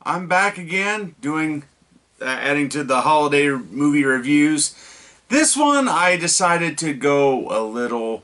I'm back again doing adding to the holiday movie reviews. This one I decided to go a little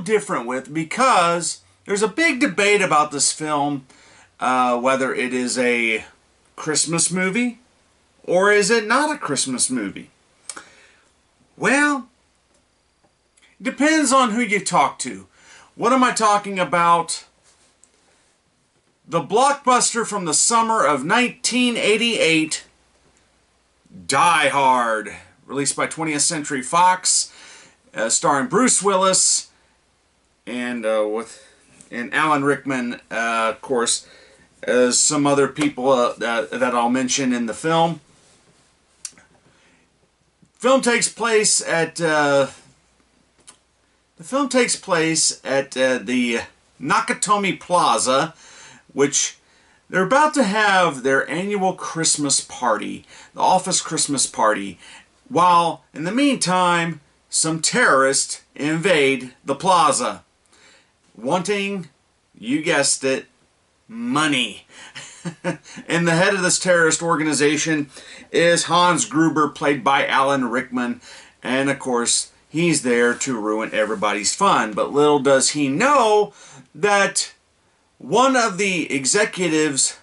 different with because there's a big debate about this film, whether it is a Christmas movie or is it not a Christmas movie. Well, it depends on who you talk to. What am I talking about? The blockbuster from the summer of 1988, Die Hard, released by 20th Century Fox, starring Bruce Willis and Alan Rickman, of course, as some other people that I'll mention in the film. Film takes place at the Nakatomi Plaza, which they're about to have their annual Christmas party, the office Christmas party, while in the meantime some terrorists invade the plaza, wanting, you guessed it, money. And the head of this terrorist organization is Hans Gruber, played by Alan Rickman, and of course he's there to ruin everybody's fun. But little does he know that one of the executives,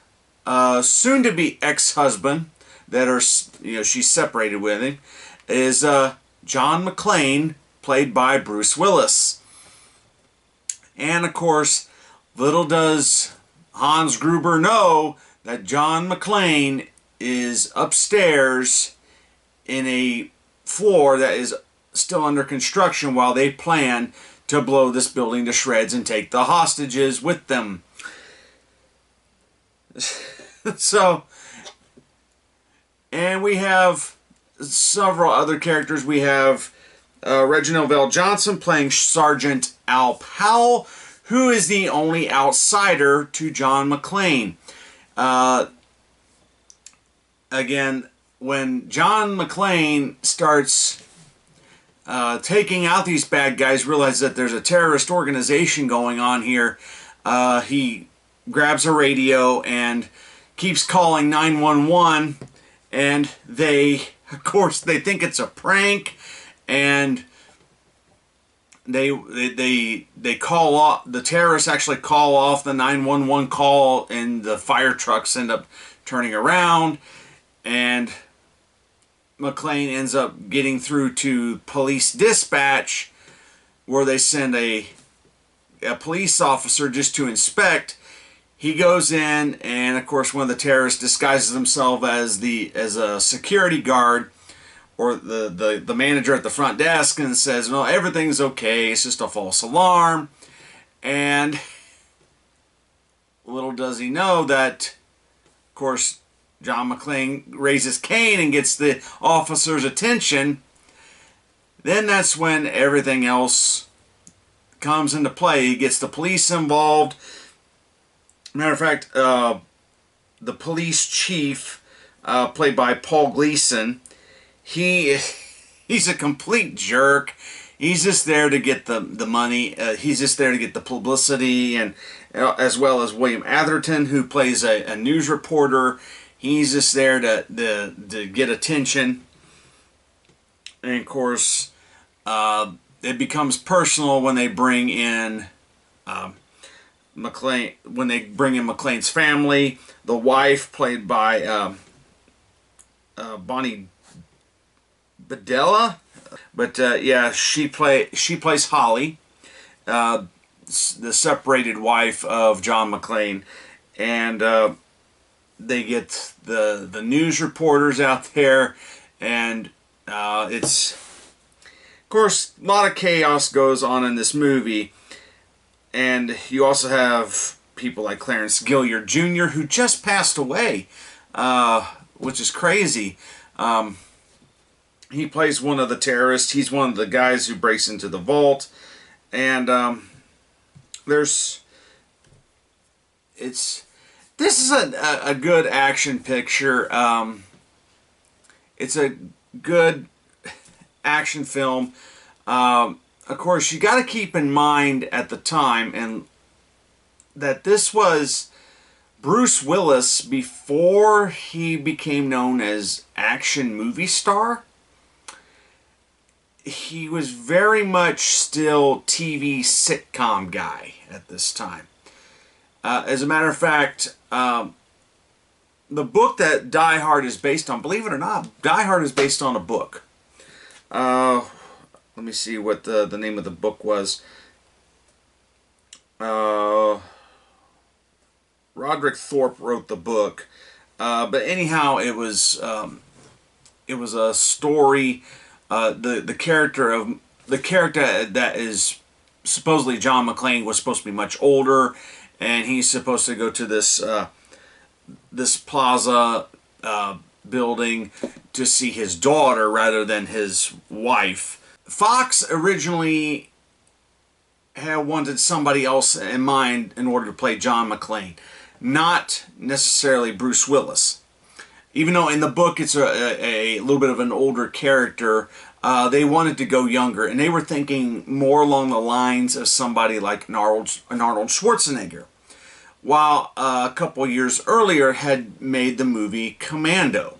soon-to-be ex-husband, she's separated with him, is John McClane, played by Bruce Willis. And of course, little does Hans Gruber know that John McClane is upstairs in a floor that is still under construction while they plan to blow this building to shreds and take the hostages with them. So, and we have several other characters. We have Reginald VelJohnson playing Sergeant Al Powell, who is the only outsider to John McClane. Again, when John McClane starts taking out these bad guys, realizes that there's a terrorist organization going on here, he grabs a radio and keeps calling 911, and of course they think it's a prank, and they call off, the terrorists actually call off the 911 call, and the fire trucks end up turning around, and McClane ends up getting through to police dispatch, where they send a police officer just to inspect. He goes in, and of course one of the terrorists disguises himself as a security guard, or the manager at the front desk, and says, "No, everything's okay, it's just a false alarm." And little does he know that, of course, John McClane raises Cain and gets the officer's attention. Then that's when everything else comes into play. He gets the police involved. Matter of fact, the police chief, played by Paul Gleason, he's a complete jerk. He's just there to get the money. He's just there to get the publicity, and as well as William Atherton, who plays a news reporter. He's just there to get attention. And of course, it becomes personal when they bring in McClane. When they bring in McClane's family, the wife played by Bonnie Bedella. But yeah, she plays Holly, the separated wife of John McClane, and they get the news reporters out there, and it's, of course, a lot of chaos goes on in this movie, and you also have people like Clarence Gilliard Jr., who just passed away, which is crazy. He plays one of the terrorists. He's one of the guys who breaks into the vault. And this is a good action picture. It's a good action film. Of course, you got to keep in mind at the time and that this was Bruce Willis before he became known as action movie star. He was very much still TV sitcom guy at this time. As a matter of fact, the book that Die Hard is based on, believe it or not, Die Hard is based on a book. Let me see what the name of the book was. Roderick Thorpe wrote the book, but anyhow, it was a story. The character that is supposedly John McClane was supposed to be much older, and he's supposed to go to this plaza building to see his daughter rather than his wife. Fox originally had wanted somebody else in mind in order to play John McClane, not necessarily Bruce Willis. Even though in the book it's a little bit of an older character, they wanted to go younger, and they were thinking more along the lines of somebody like an Arnold Schwarzenegger. While a couple years earlier had made the movie Commando,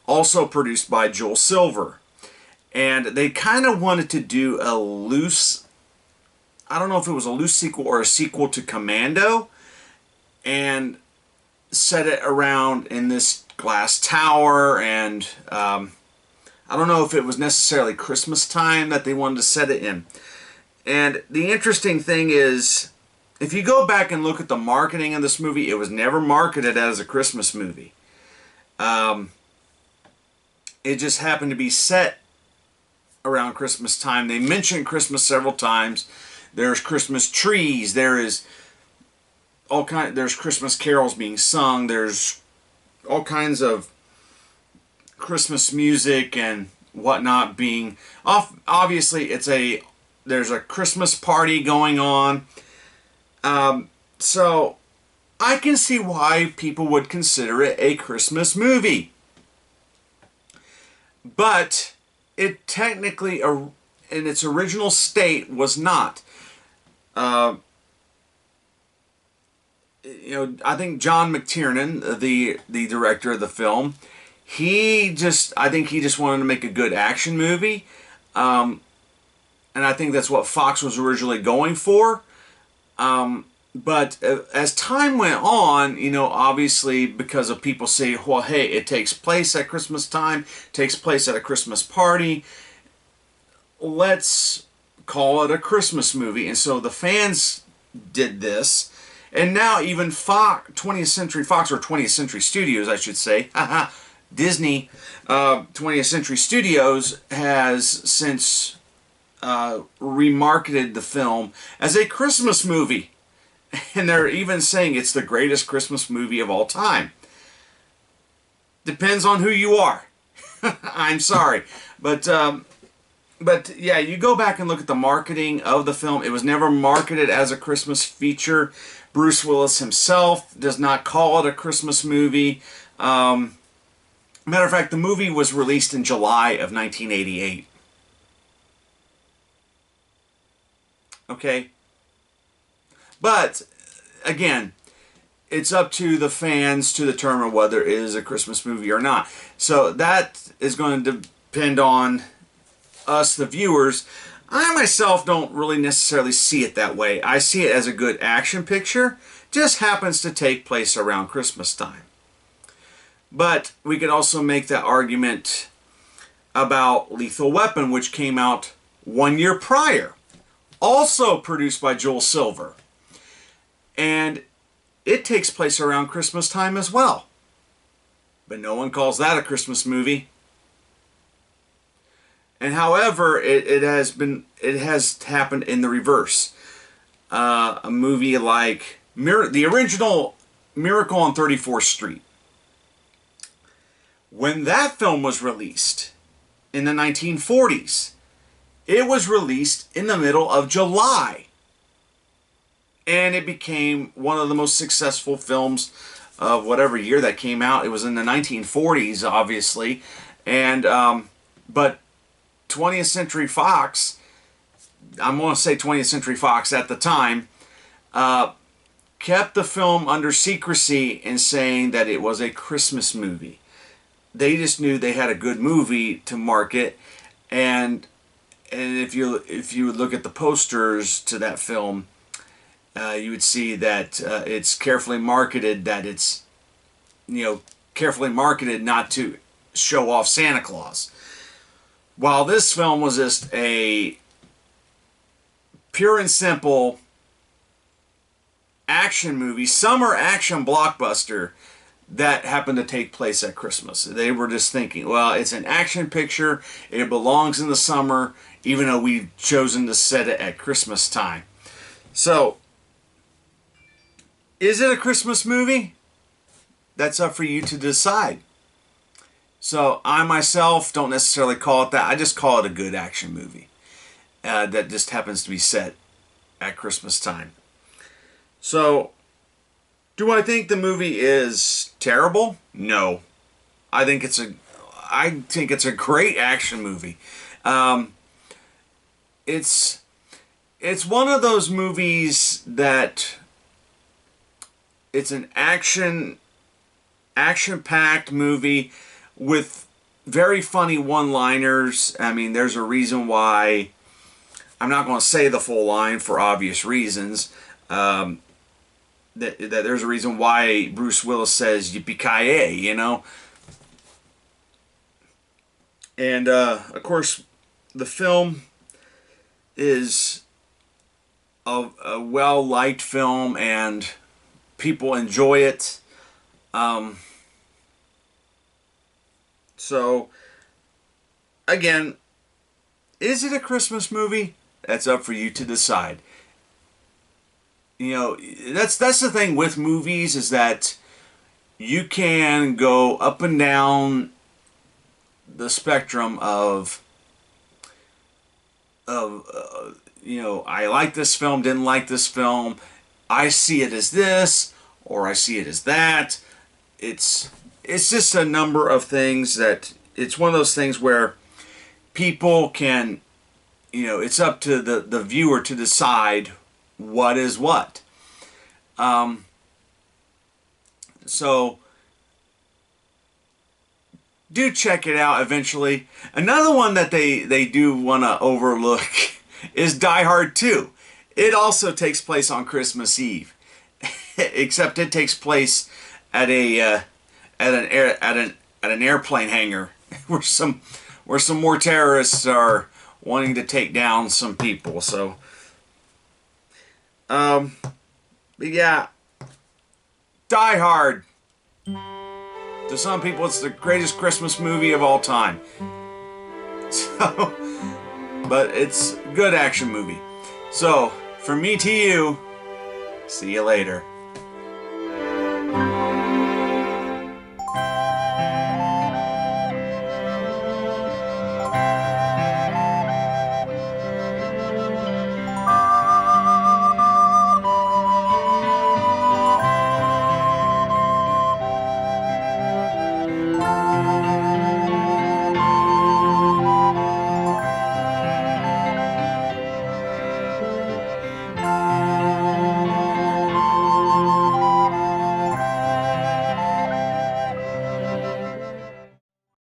also produced by Joel Silver. And they kind of wanted to do a loose, I don't know if it was a loose sequel or a sequel to Commando, and set it around in this glass tower, and I don't know if it was necessarily Christmas time that they wanted to set it in. And the interesting thing is, if you go back and look at the marketing of this movie, it was never marketed as a Christmas movie. It just happened to be set around Christmas time. They mentioned Christmas several times. There's Christmas trees. There's Christmas carols being sung. There's all kinds of Christmas music and whatnot being off. Obviously, there's a Christmas party going on. So I can see why people would consider it a Christmas movie. But it technically, in its original state, was not. I think John McTiernan, the director of the film, I think he just wanted to make a good action movie. And I think that's what Fox was originally going for. But as time went on, obviously because of people say, well, hey, it takes place at Christmas time, takes place at a Christmas party, let's call it a Christmas movie. And so the fans did this. And now even 20th Century Fox, or 20th Century Studios, I should say, Disney, 20th Century Studios has since remarketed the film as a Christmas movie. And they're even saying it's the greatest Christmas movie of all time. Depends on who you are. I'm sorry. But yeah, you go back and look at the marketing of the film. It was never marketed as a Christmas feature. Bruce Willis himself does not call it a Christmas movie. Matter of fact, the movie was released in July of 1988. Okay? But, again, it's up to the fans to determine whether it is a Christmas movie or not. So that is going to depend on us, the viewers. I myself don't really necessarily see it that way. I see it as a good action picture. Just happens to take place around Christmas time. But we could also make that argument about Lethal Weapon, which came out 1 year prior. Also produced by Joel Silver. And it takes place around Christmas time as well. But no one calls that a Christmas movie. And however, it has happened in the reverse. A movie like the original Miracle on 34th Street. When that film was released in the 1940s, it was released in the middle of July. And it became one of the most successful films of whatever year that came out. It was in the 1940s, obviously. And, but 20th Century Fox, I'm going to say 20th Century Fox at the time, kept the film under secrecy in saying that it was a Christmas movie. They just knew they had a good movie to market, and if you would look at the posters to that film, you would see that it's carefully marketed. That it's carefully marketed not to show off Santa Claus. While this film was just a pure and simple action movie, summer action blockbuster that happened to take place at Christmas. They were just thinking, well, it's an action picture, it belongs in the summer, even though we've chosen to set it at Christmas time. So, is it a Christmas movie? That's up for you to decide. So, I myself don't necessarily call it that. I just call it a good action movie that just happens to be set at Christmas time. So, do I think the movie is terrible? No. I think it's a great action movie. It's one of those movies that it's an action-packed movie with very funny one-liners. I mean, there's a reason why I'm not going to say the full line for obvious reasons. That there's a reason why Bruce Willis says yippee-ki-yay, And, of course, the film is a well-liked film, and people enjoy it. So, again, is it a Christmas movie? That's up for you to decide. That's the thing with movies, is that you can go up and down the spectrum of I like this film, didn't like this film, I see it as this, or I see it as that. It's just a number of things that, it's one of those things where people can, it's up to the viewer to decide what is what. So do check it out eventually. Another one that they do want to overlook is Die Hard 2. It also takes place on Christmas Eve, except it takes place at an airplane hangar where some more terrorists are wanting to take down some people. So, but yeah, Die Hard. To some people, it's the greatest Christmas movie of all time. So, but it's a good action movie. So, from me to you, see you later.